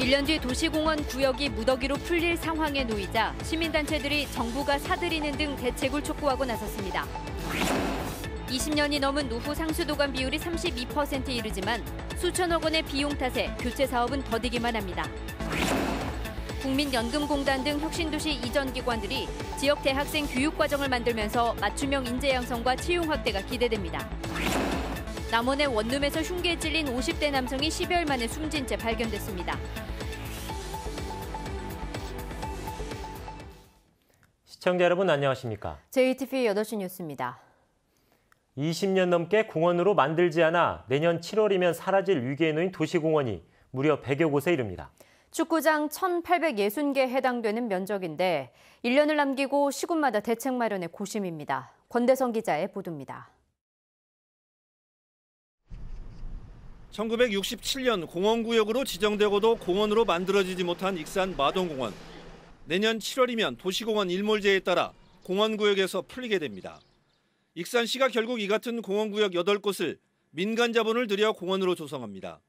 1년 뒤 도시공원 구역이 무더기로 풀릴 상황에 놓이자 시민단체들이 정부가 사들이는 등 대책을 촉구하고 나섰습니다. 20년이 넘은 노후 상수도관 비율이 32%에 이르지만 수천억 원의 비용 탓에 교체 사업은 더디기만 합니다. 국민연금공단 등 혁신도시 이전 기관들이 지역 대학생 교육과정을 만들면서 맞춤형 인재 양성과 채용 확대가 기대됩니다. 남원의 원룸에서 흉기에 찔린 50대 남성이 10여일 만에 숨진 채 발견됐습니다. 시청자 여러분 안녕하십니까? JTV 8시 뉴스입니다. 20년 넘게 공원으로 만들지 않아 내년 7월이면 사라질 위기에 놓인 도시공원이 무려 100여 곳에 이릅니다. 축구장 1,860개에 해당되는 면적인데 1년을 남기고 시군마다 대책 마련에 고심입니다. 권대성 기자의 보도입니다. 1967년 공원구역으로 지정되고도 공원으로 만들어지지 못한 익산 마동공원. 내년 7월이면 도시공원 일몰제에 따라 공원구역에서 풀리게 됩니다. 익산시가 결국 이 같은 공원구역 8곳을 민간 자본을 들여 공원으로 조성합니다.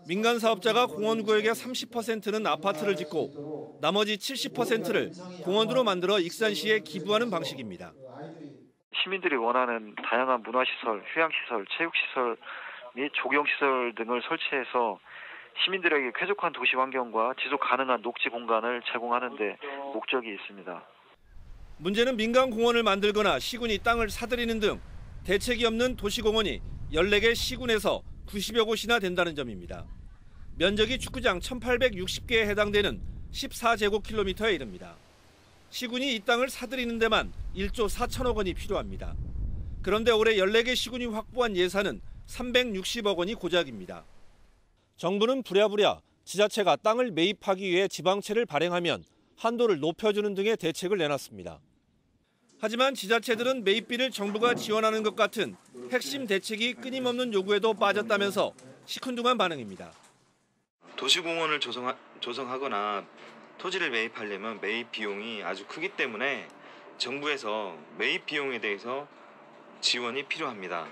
민간 사업자가 공원구역의 30%는 아파트를 짓고 나머지 70%를 공원으로 만들어 익산시에 기부하는 방식입니다. 시민들이 원하는 다양한 문화시설, 휴양시설, 체육시설 및 조경시설 등을 설치해서 시민들에게 쾌적한 도시 환경과 지속 가능한 녹지 공간을 제공하는 데 목적이 있습니다. 문제는 민간 공원을 만들거나 시군이 땅을 사들이는 등 대책이 없는 도시공원이 14개 시군에서 90여 곳이나 된다는 점입니다. 면적이 축구장 1,860개에 해당되는 14제곱킬로미터에 이릅니다. 시군이 이 땅을 사들이는 데만 1조 4천억 원이 필요합니다. 그런데 올해 14개 시군이 확보한 예산은 360억 원이 고작입니다. 정부는 부랴부랴 지자체가 땅을 매입하기 위해 지방채를 발행하면 한도를 높여주는 등의 대책을 내놨습니다. 하지만 지자체들은 매입비를 정부가 지원하는 것 같은 핵심 대책이 끊임없는 요구에도 빠졌다면서 시큰둥한 반응입니다. 도시공원을 조성하거나 토지를 매입하려면 매입 비용이 아주 크기 때문에 정부에서 매입 비용에 대해서 지원이 필요합니다.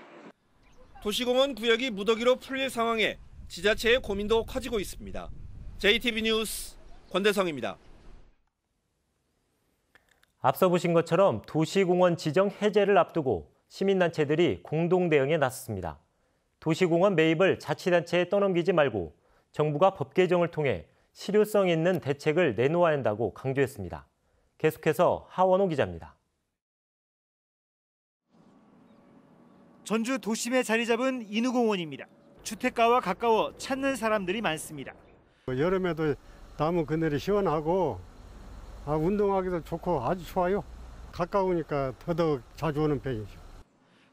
도시공원 구역이 무더기로 풀릴 상황에 지자체의 고민도 커지고 있습니다. JTB 뉴스 권대성입니다. 앞서 보신 것처럼 도시공원 지정 해제를 앞두고 시민단체들이 공동 대응에 나섰습니다. 도시공원 매입을 자치단체에 떠넘기지 말고 정부가 법 개정을 통해 실효성 있는 대책을 내놓아야 한다고 강조했습니다. 계속해서 하원호 기자입니다. 전주 도심에 자리 잡은 인후공원입니다. 주택가와 가까워 찾는 사람들이 많습니다. 여름에도 나무 그늘이 시원하고 운동하기도 좋고 아주 좋아요. 가까우니까 더더욱 자주 오는 편이죠.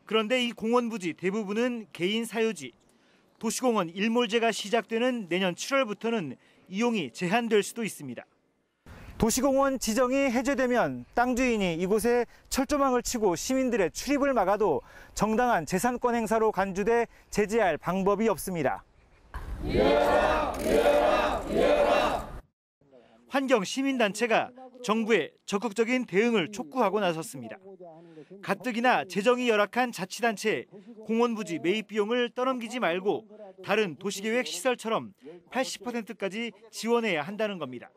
그런데 이 공원 부지 대부분은 개인 사유지. 도시공원 일몰제가 시작되는 내년 7월부터는 이용이 제한될 수도 있습니다. 도시공원 지정이 해제되면 땅 주인이 이곳에 철조망을 치고 시민들의 출입을 막아도 정당한 재산권 행사로 간주돼 제재할 방법이 없습니다. 환경 시민단체가 정부의 적극적인 대응을 촉구하고 나섰습니다. 가뜩이나 재정이 열악한 자치단체에 공원 부지 매입 비용을 떠넘기지 말고 다른 도시계획 시설처럼 80%까지 지원해야 한다는 겁니다.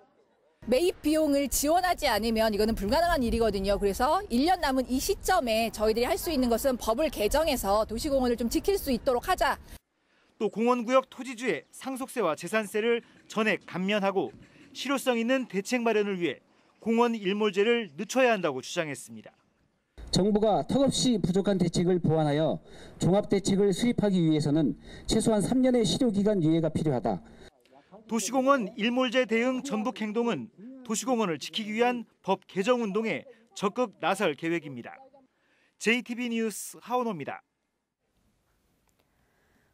매입 비용을 지원하지 않으면 이거는 불가능한 일이거든요. 그래서 1년 남은 이 시점에 저희들이 할 수 있는 것은 법을 개정해서 도시공원을 좀 지킬 수 있도록 하자. 또 공원구역 토지주의 상속세와 재산세를 전액 감면하고 실효성 있는 대책 마련을 위해 공원 일몰제를 늦춰야 한다고 주장했습니다. 정부가 턱없이 부족한 대책을 보완하여 종합대책을 수립하기 위해서는 최소한 3년의 실효기간 유예가 필요하다. 도시공원 일몰제 대응 전북행동은 도시공원을 지키기 위한 법 개정 운동에 적극 나설 계획입니다. JTB 뉴스 하원호입니다.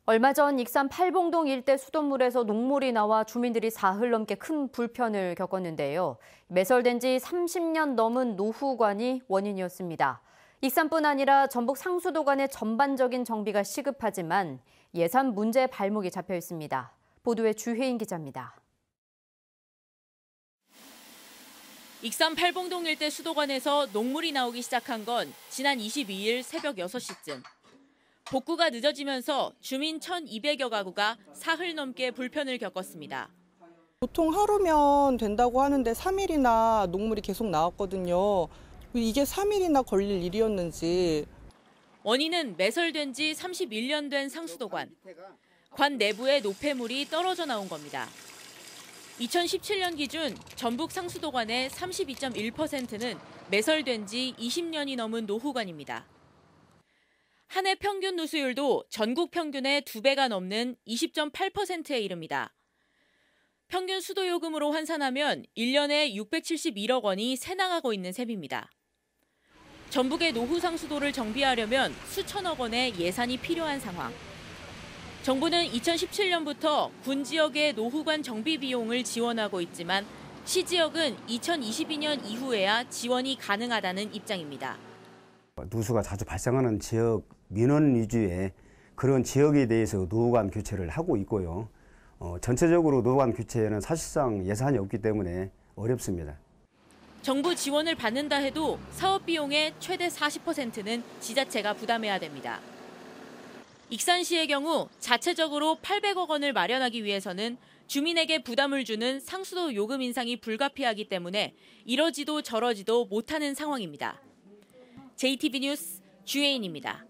얼마 전 익산 팔봉동 일대 수돗물에서 녹물이 나와 주민들이 사흘 넘게 큰 불편을 겪었는데요. 매설된 지 30년 넘은 노후관이 원인이었습니다. 익산뿐 아니라 전북 상수도관의 전반적인 정비가 시급하지만 예산 문제에 발목이 잡혀 있습니다. 보도에 주혜인 기자입니다. 익산 팔봉동 일대 수도관에서 녹물이 나오기 시작한 건 지난 22일 새벽 6시쯤. 복구가 늦어지면서 주민 1,200여 가구가 사흘 넘게 불편을 겪었습니다. 보통 하루면 된다고 하는데 3일이나 녹물이 계속 나왔거든요. 이게 3일이나 걸릴 일이었는지. 원인은 매설된 지 31년 된 상수도관. 관 내부에 노폐물이 떨어져 나온 겁니다. 2017년 기준 전북 상수도관의 32.1%는 매설된 지 20년이 넘은 노후관입니다. 한 해 평균 누수율도 전국 평균의 2배가 넘는 20.8%에 이릅니다. 평균 수도요금으로 환산하면 1년에 671억 원이 새나가고 있는 셈입니다. 전북의 노후 상수도를 정비하려면 수천억 원의 예산이 필요한 상황. 정부는 2017년부터 군 지역의 노후관 정비 비용을 지원하고 있지만 시 지역은 2022년 이후에야 지원이 가능하다는 입장입니다. 누수가 자주 발생하는 지역 민원 위주의 그런 지역에 대해서 노후관 교체를 하고 있고요. 전체적으로 노후관 교체에는 사실상 예산이 없기 때문에 어렵습니다. 정부 지원을 받는다 해도 사업 비용의 최대 40%는 지자체가 부담해야 됩니다. 익산시의 경우 자체적으로 800억 원을 마련하기 위해서는 주민에게 부담을 주는 상수도 요금 인상이 불가피하기 때문에 이러지도 저러지도 못하는 상황입니다. JTB 뉴스 주혜인입니다.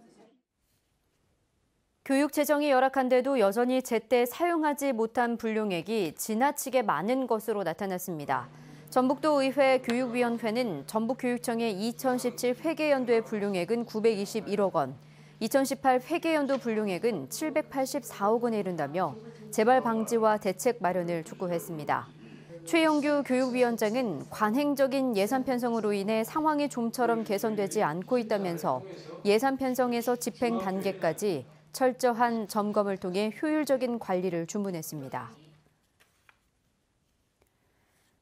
교육 재정이 열악한데도 여전히 제때 사용하지 못한 불용액이 지나치게 많은 것으로 나타났습니다. 전북도의회 교육위원회는 전북교육청의 2017 회계연도의 불용액은 921억 원, 2018 회계연도 불용액은 784억 원에 이른다며 재발 방지와 대책 마련을 촉구했습니다. 최영규 교육위원장은 관행적인 예산 편성으로 인해 상황이 좀처럼 개선되지 않고 있다면서 예산 편성에서 집행 단계까지 철저한 점검을 통해 효율적인 관리를 주문했습니다.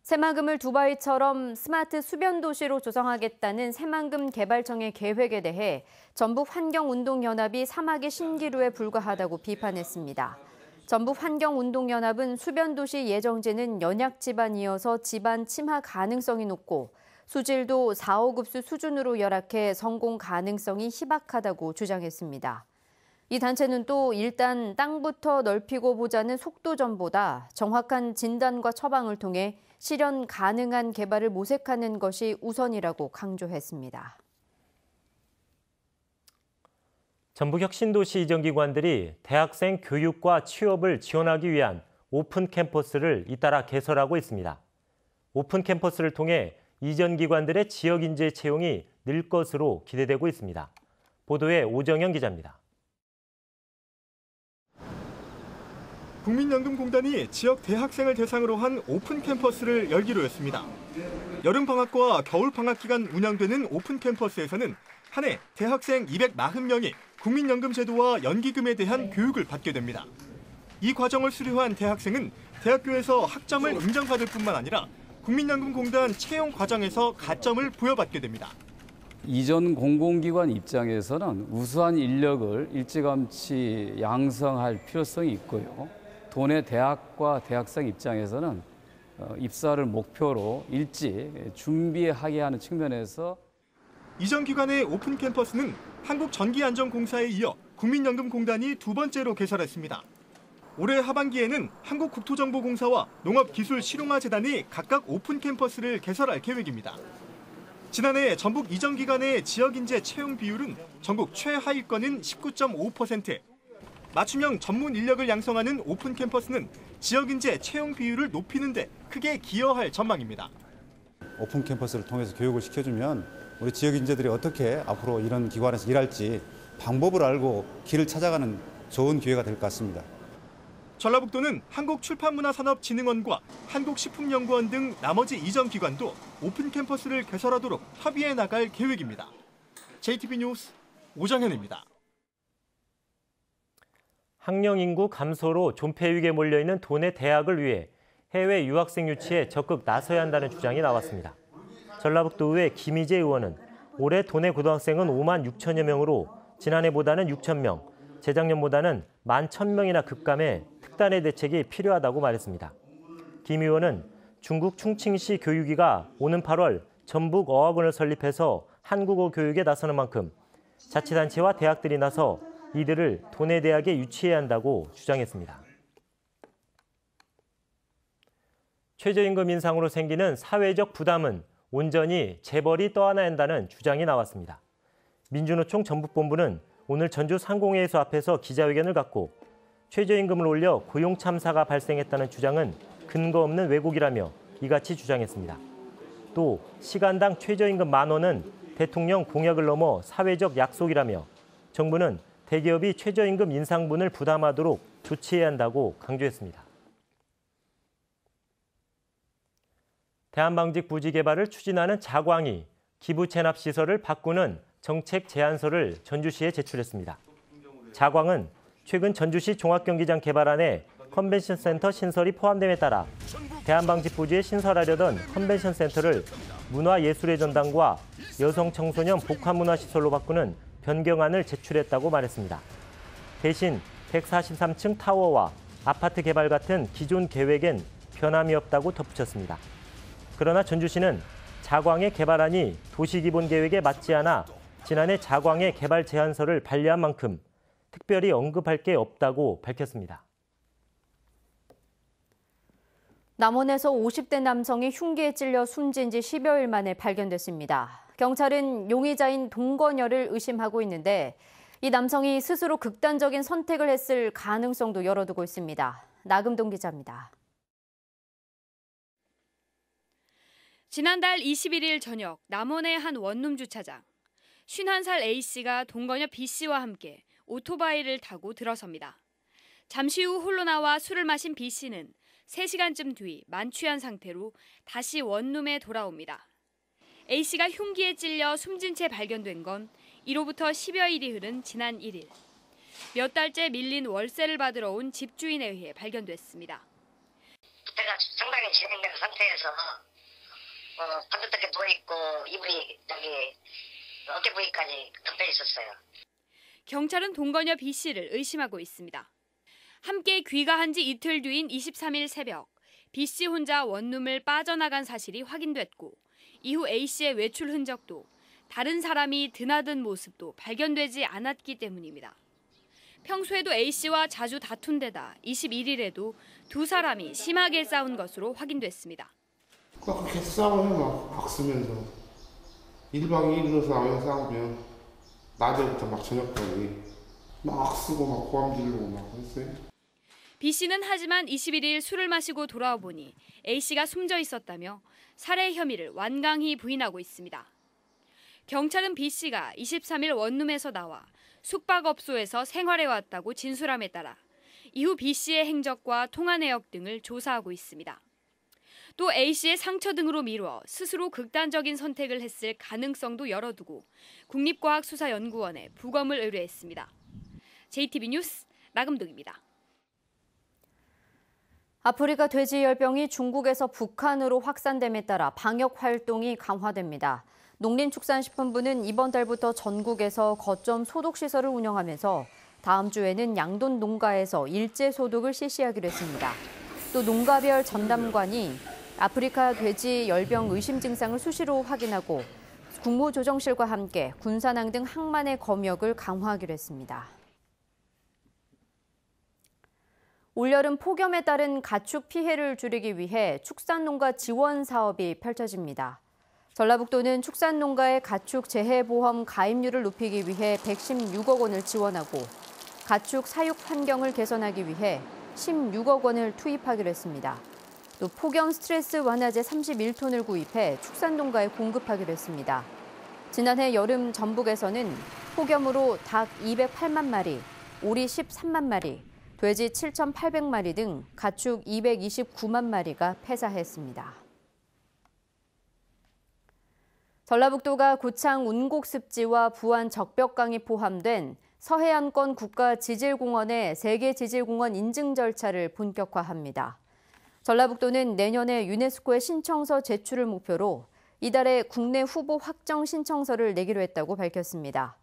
새만금을 두바이처럼 스마트 수변 도시로 조성하겠다는 새만금 개발청의 계획에 대해 전북환경운동연합이 사막의 신기루에 불과하다고 비판했습니다. 전북환경운동연합은 수변도시 예정지는 연약 지반이어서 지반 침하 가능성이 높고 수질도 4, 5급수 수준으로 열악해 성공 가능성이 희박하다고 주장했습니다. 이 단체는 또 일단 땅부터 넓히고 보자는 속도전보다 정확한 진단과 처방을 통해 실현 가능한 개발을 모색하는 것이 우선이라고 강조했습니다. 전북혁신도시 이전기관들이 대학생 교육과 취업을 지원하기 위한 오픈 캠퍼스를 잇따라 개설하고 있습니다. 오픈 캠퍼스를 통해 이전기관들의 지역 인재 채용이 늘 것으로 기대되고 있습니다. 보도에 오정현 기자입니다. 국민연금공단이 지역 대학생을 대상으로 한 오픈 캠퍼스를 열기로 했습니다. 여름방학과 겨울방학 기간 운영되는 오픈 캠퍼스에서는 한 해 대학생 240명이 국민연금 제도와 연기금에 대한 교육을 받게 됩니다. 이 과정을 수료한 대학생은 대학교에서 학점을 인정받을 뿐만 아니라 국민연금공단 채용 과정에서 가점을 부여받게 됩니다. 이전 공공기관 입장에서는 우수한 인력을 일찌감치 양성할 필요성이 있고요. 도내 대학과 대학생 입장에서는 입사를 목표로 일찍 준비하게 하는 측면에서 이전 기관의 오픈 캠퍼스는 한국전기안전공사에 이어 국민연금공단이 두 번째로 개설했습니다. 올해 하반기에는 한국국토정보공사와 농업기술실용화재단이 각각 오픈 캠퍼스를 개설할 계획입니다. 지난해 전북 이전 기관의 지역인재 채용 비율은 전국 최하위권인 19.5%. 맞춤형 전문 인력을 양성하는 오픈 캠퍼스는 지역인재 채용 비율을 높이는 데 크게 기여할 전망입니다. 오픈 캠퍼스를 통해서 교육을 시켜주면 우리 지역인재들이 어떻게 앞으로 이런 기관에서 일할지 방법을 알고 길을 찾아가는 좋은 기회가 될 것 같습니다. 전라북도는 한국출판문화산업진흥원과 한국식품연구원 등 나머지 이전 기관도 오픈 캠퍼스를 개설하도록 협의해 나갈 계획입니다. JTB 뉴스 오정현입니다. 학령 인구 감소로 존폐 위기에 몰려있는 도내 대학을 위해 해외 유학생 유치에 적극 나서야 한다는 주장이 나왔습니다. 전라북도의회 김희재 의원은 올해 도내 고등학생은 5만 6천여 명으로 지난해보다는 6천 명, 재작년보다는 11,000명이나 급감해 특단의 대책이 필요하다고 말했습니다. 김 의원은 중국 충칭시 교육위가 오는 8월 전북어학원을 설립해서 한국어 교육에 나서는 만큼 자치단체와 대학들이 나서 이들을 도내 대학에 유치해야 한다고 주장했습니다. 최저임금 인상으로 생기는 사회적 부담은 온전히 재벌이 떠안아야 한다는 주장이 나왔습니다. 민주노총 전북본부는 오늘 전주 상공회의소 앞에서 기자회견을 갖고 최저임금을 올려 고용 참사가 발생했다는 주장은 근거 없는 왜곡이라며 이같이 주장했습니다. 또 시간당 최저임금 10,000원은 대통령 공약을 넘어 사회적 약속이라며 정부는 대기업이 최저임금 인상분을 부담하도록 조치해야 한다고 강조했습니다. 대한방직부지개발을 추진하는 자광이 기부 체납 시설을 바꾸는 정책 제안서를 전주시에 제출했습니다. 자광은 최근 전주시 종합경기장 개발안에 컨벤션센터 신설이 포함됨에 따라 대한방직부지에 신설하려던 컨벤션센터를 문화예술의 전당과 여성 청소년 복합문화시설로 바꾸는 변경안을 제출했다고 말했습니다. 대신 143층 타워와 아파트 개발 같은 기존 계획엔 변함이 없다고 덧붙였습니다. 그러나 전주시는 자광의 개발안이 도시기본계획에 맞지 않아 지난해 자광의 개발 제안서를 발의한 만큼 특별히 언급할 게 없다고 밝혔습니다. 남원에서 50대 남성이 흉기에 찔려 숨진 지 10여일 만에 발견됐습니다. 경찰은 용의자인 동건여를 의심하고 있는데 이 남성이 스스로 극단적인 선택을 했을 가능성도 열어두고 있습니다. 나금동 기자입니다. 지난달 21일 저녁 남원의 한 원룸 주차장. 51살 A씨가 동거녀 B씨와 함께 오토바이를 타고 들어섭니다. 잠시 후 홀로 나와 술을 마신 B씨는 3시간쯤 뒤 만취한 상태로 다시 원룸에 돌아옵니다. A씨가 흉기에 찔려 숨진 채 발견된 건 이로부터 10여일이 흐른 지난 1일. 몇 달째 밀린 월세를 받으러 온 집주인에 의해 발견됐습니다. 그때가 상당히 진행된 상태에서 반듯하게 누워있고 이불이 어깨 부위까지 덮여 있었어요. 경찰은 동거녀 B씨를 의심하고 있습니다. 함께 귀가한 지 이틀 뒤인 23일 새벽, B씨 혼자 원룸을 빠져나간 사실이 확인됐고 이후 A씨의 외출 흔적도 다른 사람이 드나든 모습도 발견되지 않았기 때문입니다. 평소에도 A씨와 자주 다툰 데다 21일에도 두 사람이 심하게 싸운 것으로 확인됐습니다. 그렇게 싸워요. 막 쓰면서 1박 2일로 싸우면 낮에부터 막 저녁까지 막 쓰고 막 고함 지르고 막 했어요. B씨는 하지만 21일 술을 마시고 돌아와 보니 A씨가 숨져 있었다며 살해 혐의를 완강히 부인하고 있습니다. 경찰은 B씨가 23일 원룸에서 나와 숙박업소에서 생활해왔다고 진술함에 따라 이후 B씨의 행적과 통화 내역 등을 조사하고 있습니다. 또 A씨의 상처 등으로 미루어 스스로 극단적인 선택을 했을 가능성도 열어두고 국립과학수사연구원에 부검을 의뢰했습니다. JTB 뉴스 나금동입니다. 아프리카 돼지열병이 중국에서 북한으로 확산됨에 따라 방역 활동이 강화됩니다. 농림축산식품부는 이번 달부터 전국에서 거점 소독시설을 운영하면서 다음 주에는 양돈 농가에서 일제 소독을 실시하기로 했습니다. 또 농가별 전담관이 아프리카 돼지 열병 의심 증상을 수시로 확인하고 국무조정실과 함께 군산항 등 항만의 검역을 강화하기로 했습니다. 올여름 폭염에 따른 가축 피해를 줄이기 위해 축산농가 지원 사업이 펼쳐집니다. 전라북도는 축산농가의 가축 재해보험 가입률을 높이기 위해 116억 원을 지원하고 가축 사육 환경을 개선하기 위해 16억 원을 투입하기로 했습니다. 또 폭염 스트레스 완화제 31톤을 구입해 축산농가에 공급하기로 했습니다. 지난해 여름 전북에서는 폭염으로 닭 208만 마리, 오리 13만 마리, 돼지 7,800마리 등 가축 229만 마리가 폐사했습니다. 전라북도가 고창 운곡습지와 부안 적벽강이 포함된 서해안권 국가지질공원의 세계지질공원 인증 절차를 본격화합니다. 전라북도는 내년에 유네스코에 신청서 제출을 목표로 이달에 국내 후보 확정 신청서를 내기로 했다고 밝혔습니다.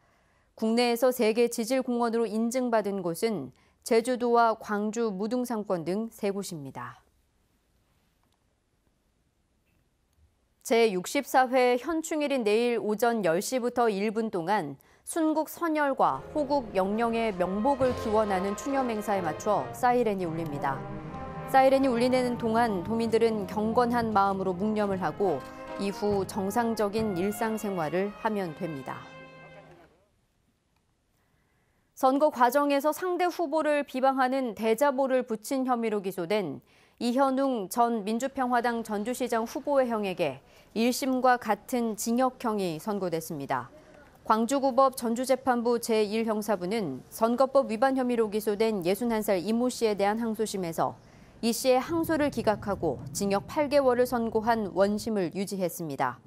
국내에서 세계지질공원으로 인증받은 곳은 제주도와 광주 무등산권 등 3곳입니다. 제64회 현충일인 내일 오전 10시부터 1분 동안 순국 선열과 호국 영령의 명복을 기원하는 추념 행사에 맞춰 사이렌이 울립니다. 사이렌이 울리는 동안 도민들은 경건한 마음으로 묵념을 하고 이후 정상적인 일상생활을 하면 됩니다. 선거 과정에서 상대 후보를 비방하는 대자보를 붙인 혐의로 기소된 이현웅 전 민주평화당 전주시장 후보의 형에게 1심과 같은 징역형이 선고됐습니다. 광주구법 전주재판부 제1형사부는 선거법 위반 혐의로 기소된 61살 이모 씨에 대한 항소심에서 이 씨의 항소를 기각하고 징역 8개월을 선고한 원심을 유지했습니다.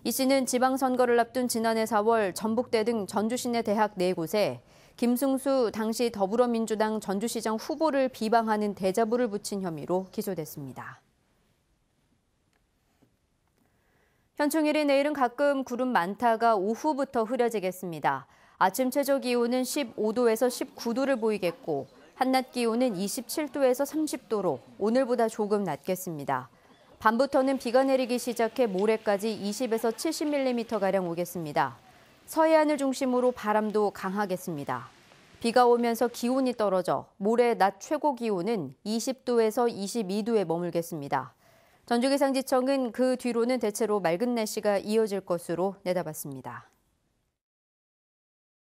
이 씨는 지방선거를 앞둔 지난해 4월 전북대 등 전주 시내 대학 4곳에 김승수 당시 더불어민주당 전주시장 후보를 비방하는 대자보를 붙인 혐의로 기소됐습니다. 현충일인 내일은 가끔 구름 많다가 오후부터 흐려지겠습니다. 아침 최저 기온은 15도에서 19도를 보이겠고 한낮 기온은 27도에서 30도로 오늘보다 조금 낮겠습니다. 밤부터는 비가 내리기 시작해 모레까지 20에서 70mm가량 오겠습니다. 서해안을 중심으로 바람도 강하겠습니다. 비가 오면서 기온이 떨어져 모레 낮 최고 기온은 20도에서 22도에 머물겠습니다. 전주기상지청은 그 뒤로는 대체로 맑은 날씨가 이어질 것으로 내다봤습니다.